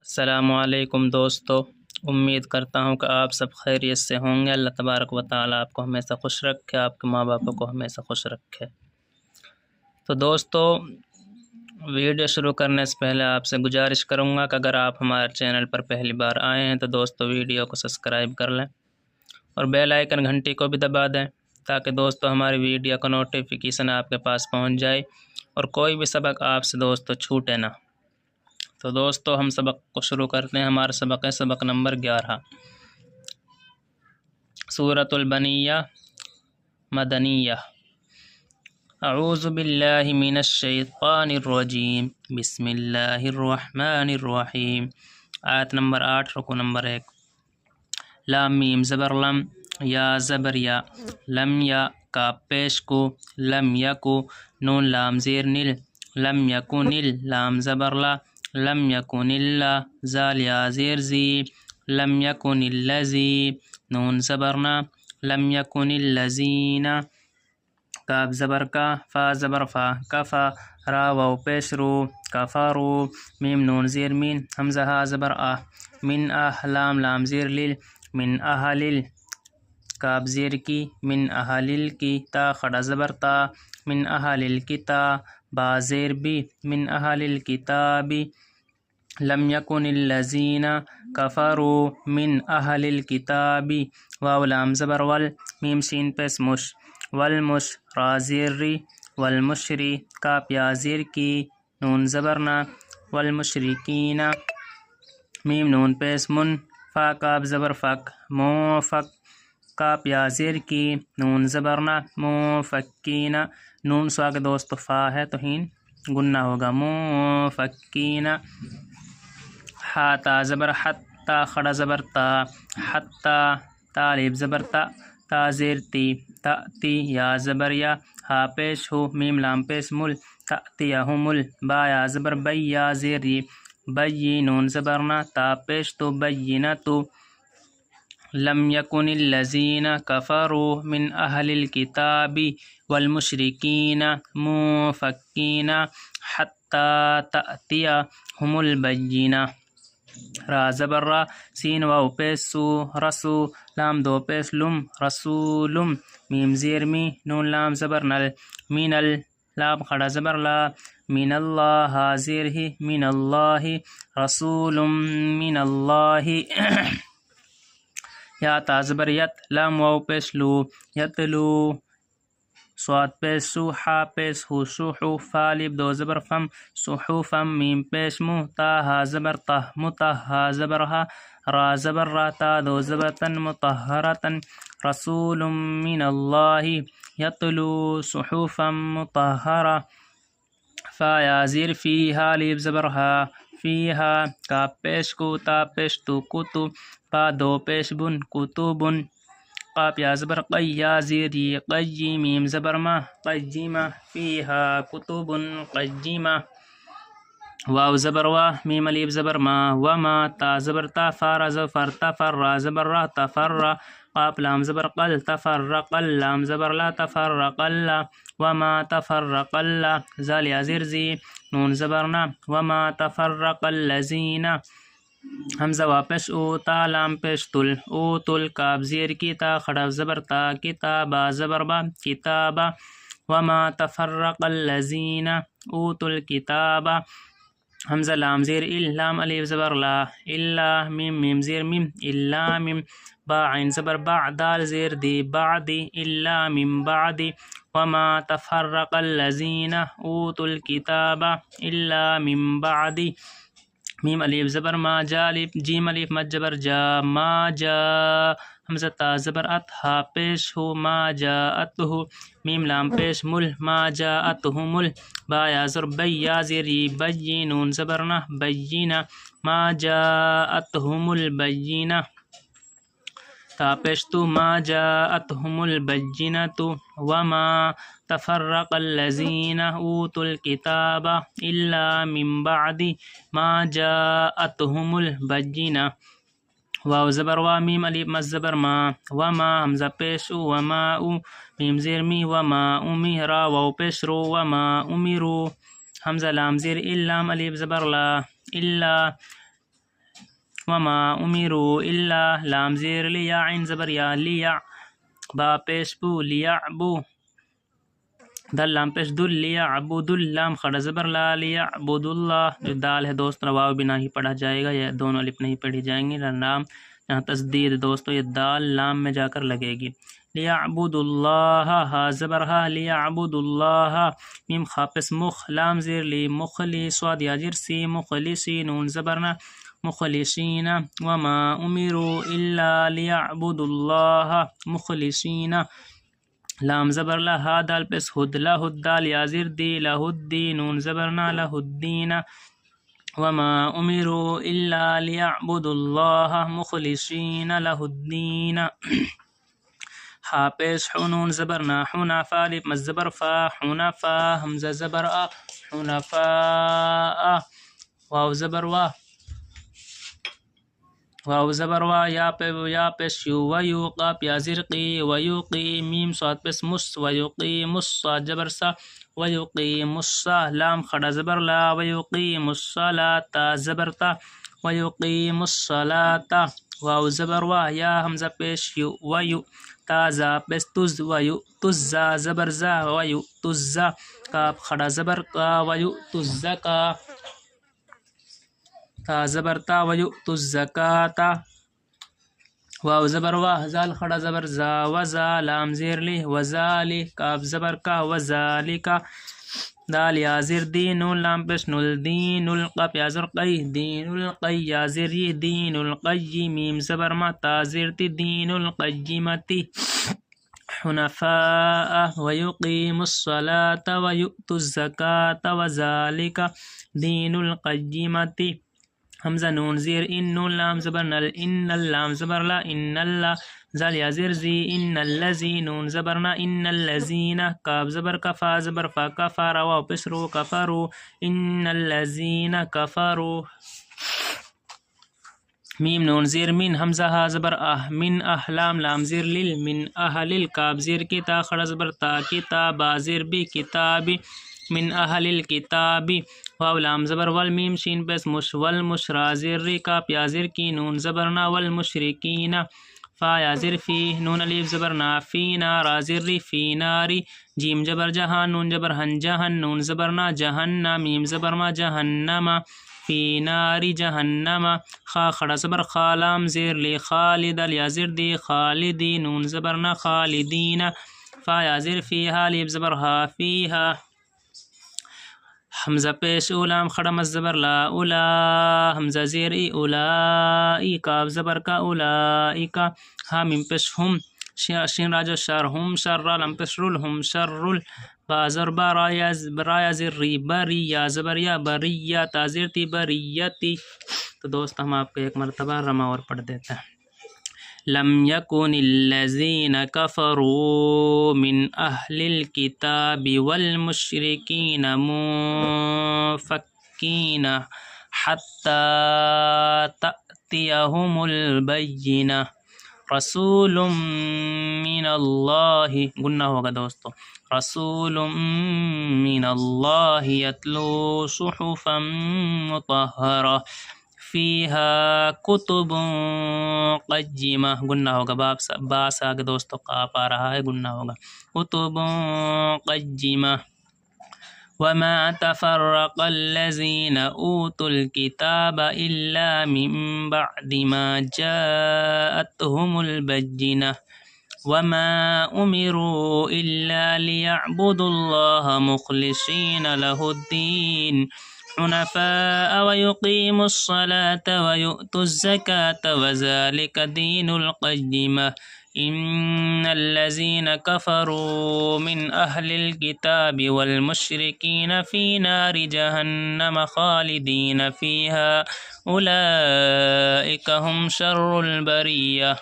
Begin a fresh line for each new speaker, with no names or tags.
السلام علیکم دوستو، امید کرتا ہوں کہ آپ سب خیریت سے ہوں گے۔ اللہ تبارک و تعالیٰ آپ کو ہمیشہ خوش رکھے، آپ کے ماں باپ کو ہمیشہ خوش رکھے۔ تو دوستو، ویڈیو شروع کرنے سے پہلے آپ سے گزارش کروں گا کہ اگر آپ ہمارے چینل پر پہلی بار آئے ہیں تو دوستو ویڈیو کو سبسکرائب کر لیں اور بیل آئیکن گھنٹی کو بھی دبا دیں تاکہ دوستو ہماری ویڈیو کا نوٹیفیکیشن آپ کے پاس پہنچ جائے اور کوئی بھی سبق آپ سے دوستو چھوٹے نہ۔ تو دوستو ہم سبق کو شروع کرتے ہیں۔ ہمارا سبق ہے سبق نمبر 11، سورۃ البنیہ مدنیہ۔ اعوذ باللہ من الشیطان الرجیم، بسم اللہ الرحمن الرحیم۔ آیت نمبر 8، رکو نمبر 1۔ لام میم زبر لم، یا زبر یا، لم یا کا پیش کو، لم یکو، نون لام زیر نل، لم یکن ال، لام زبر لا، لم یکن اللہ، زال یا زیر زی، لم یکن الذی، نون زبرنا، لم یکن الذین، کاف زبر کا، فا زبر فا، کفا، را واو پیش رو، کفارو، میم نون زیر مین، حمزہ ہا زبر آ، من لام لام زیر لیل، من اہلل، کاف زیر کی، من اہلل کی، تا خڑا زبر تا، من اہلل کتا، با زیر بی، من اہلل کتابی، لم یکن الذین کفروا من اہل الکتاب، واو لام زبر ول، میم سین پیس مش، والمش، را زیر ری، والمشری، کاف یا زیر کی، نون زبرنا، والمشرکین، میم نون پیس من، فا کاف زبر فک، موفک، کاف یا زیر کی، نون زبرنا، موفکین، نون سوا کے دوست فا ہے تو ہین گننا ہوگا، موفکین، ہا تا زبر حت، تا خڑا زبر تا، حتی، تا لیب زبر تا، تا زیر تی، تأتی، یا زبر یا، ہا پیش ہو، میم لام پیش مل، تأتیہم ال، با یا زبر بی، یا زیر ی، بی، نون زبرنا، تا پیش تو، بینتو، لم یکن الذین کفروا من اہل الکتاب والمشرکین منفکین حتی تأتیہم البینہ، را زبر را، سین واو پیش سو، رسو، لام دو پیش لم، رسولم، میم زیر می، نون لام زبر نل، من ال، لام خڑا زبر لا، من اللہ، ہا زیر ہی، من اللہ، رسول من اللہ، یا تا زبر یت، لام واو پیش لو، یتلو، صاد پیش سو، حا پیش ہو، سوحو، فا لیب دو زبر فم، صحوفم، میم پیش مو، تا ہا زبر تہ، متہا زبر ہا، را زبر را، تا دو زبر تن، مطہرتن، رسول من اللہ، یتلو صحوفم مطہرہ، فا یا زیر فی، ہا لیب زبر ہا، فیہا، کاف پیش کو، تا پیش تو، کتب، پا دو پیش بن، کتبن، قاف یا زبر قی، یا زیر ی، قی، میم زبر ما، قیمہ، فیہا کتب قیمہ، واو زبر وا، میم الف زبر ما، وما، تا زبر تا، فا را زبر فر، تفر، را زبر را، تفر، قاف لام زبر قل، تفرق، لام زبر لا، تفرق اللہ، وما تفرق اللہ، زال یا زیر زی، نون زبرنا، وما تفرق الذین، حمزہ وا پیش او، تا لام پیش تل، او تل، کاف زیر کی، تا خڑا زبر تا، کتابا زبر با، کتابا، وما تفرق الذین اوتوا الکتاب، حمزہ لام زیر ال، لام الف زبر لا، الا، میم میم زیر میم، الا میم، با عین زبر با، دال زیر دی، بعدی، الا من بعدی، وما تفرق الذین اوتوا الکتاب الا من بعدی، میم الف زبر ما، جا الف، جیم الف مد زبر جا، ما جا، حمزہ تا زبر ات، ہا پیش ہو، ما جاءتہ، میم لام پیش مل، ما جاءتہم ال، با یا زر بی، یا زیر ی، بی، نون زبرنا، بینہ، ما جاءتہم البینہ، تا پیش تو، ما جاءتہم البینۃ، وما تفرق الذین اوتوا الکتاب الا من بعد ما جاءتہم البینہ، واو زبر وا، میم الف مد زبر ما، وما، حمزہ پیش او، وما او، میم زیر می، وما امی، را واو پیش رو، وما امرو، حمزہ لام زیر ال، لام الف زبر لا، الا، وما امروا الا لام زیر لیا عین زبر یا لیا با پیش بو لیعبو دل لام پیش دل لیعبد اللام خڑا زبر لا لیعبد اللہ جو دال ہے دوست واو بنا ہی پڑھا جائے گا، یہ دونوں الف نہیں پڑھی جائیں گی، لام یہاں تسدید دوستو یہ دال لام میں جا کر لگے گی۔ لیعبد اللہ ہا زبر ہا لیعبد اللہ میم خاپس مخ لام زیر لی مخلی صاد یاجر سی مخلصی نون زبرنا مخلصین وما امروا الا لیعبد اللہ مخلصین لام زبر لا ہا دال پس ہد لہ الدال یازر دی لہ الدی نون زبرنا لہ الدین وما امروا الا لیعبدوا اللہ مخلصین لہ الدین ہا پیش حنون زبرنا حنفا الف مز زبر فا حنفا حمزہ زبر آ حنفاء واو زبر وا واو زبر وا یا پیش یو ویوقا پیا زرقی ویوقی میم صاد پس مس ویقیم الصاد زبر سا ویقیم الصا لام خڑا زبر لا ویقیم الصلاة زبر تا ویقیم الصلاة واو زبر وا یا حمزہ پیش یو ویو تازا پس تز ویو تزا زبر زا ویو تزا کاف خڑا زبر کا ویو تزکا تا زبر تا ویو تزکاتا واو زبر وا زال خڑا زبر زا وزا لام زیر لی وزالی کاف زبر کا وزالکا دال یازر دین لام پیش نل دین القا پیازر قی دین القی یازر یہ دین القی میم زبر ما تازر تی دین القیمتی حنفاء ویقیم الصلاة ویؤت الزکاة وذالک دین القیمتی حمزہ نون زیر ان نون لام زبر نل ان اللام زبر لا ان اللہ زال یازر زی ان اللذی نون زبرنا ان اللذین کاف زبر کفا زبر فا کفا روا پسرو کفرو ان اللذین کفرو میم نون زیر من حمزہ ہا زبر من احلام لام زیر لیل من اہل کاف زیر کی تا خڑا زبر تا کتاب زیر بی کتابی من اہل الکتابی واو لام زبر والمیم شین پس مش والمشرا زیر ری کا پیازر کی نون زبرنا والمشرکین فا یازر فی نون الف زبرنا فی نارا زر ری فی ناری جیم جبر جہان نون جبر ہن جہن نون زبرنا جہنم میم زبرما جہنم فی ناری جہنم خا خڑا زبر خالام زیر لی خالد الیازر دی خالدی نون زبرنا خالدین فا یازر فیہا الف زبر ہا فیہا حمزہ پیش اولام خڑا مز زبر لا اولا حمزہ زیر ای اولائی کاف زبر کا اولائی کا ہا میم پیش ہم شین راجو شر ہم شر لم پیش رول ہم شر رول با زر با رایا زر ری بری یا زبر یا بریہ تازر تی بریتی۔ تو دوست ہم آپ کو ایک مرتبہ رما اور پڑھ دیتے ہیں۔ لم يكن الذين كفروا من أهل الكتاب والمشركين منفكين حتى تأتيهم البينة رسول من الله گننا ہوگا دوستو رسول من الله يتلو صحفا مطهرة فیہا کتب قیمہ گننا ہوگا باس آگے دوستو قاف آ رہا ہے گننا ہوگا کتب قیمہ وما تفرق الذین اوتوا الکتاب الا من بعد ما جاءتهم البینہ وما امروا الا لیعبدوا اللہ مخلصین لہ الدین حنفاء ويقيموا الصلاة ويؤتوا الزكاة وذلك دين القيمة إن الذين كفروا من أهل الكتاب والمشركين في نار جهنم خالدين فيها أولئك هم شر البرية۔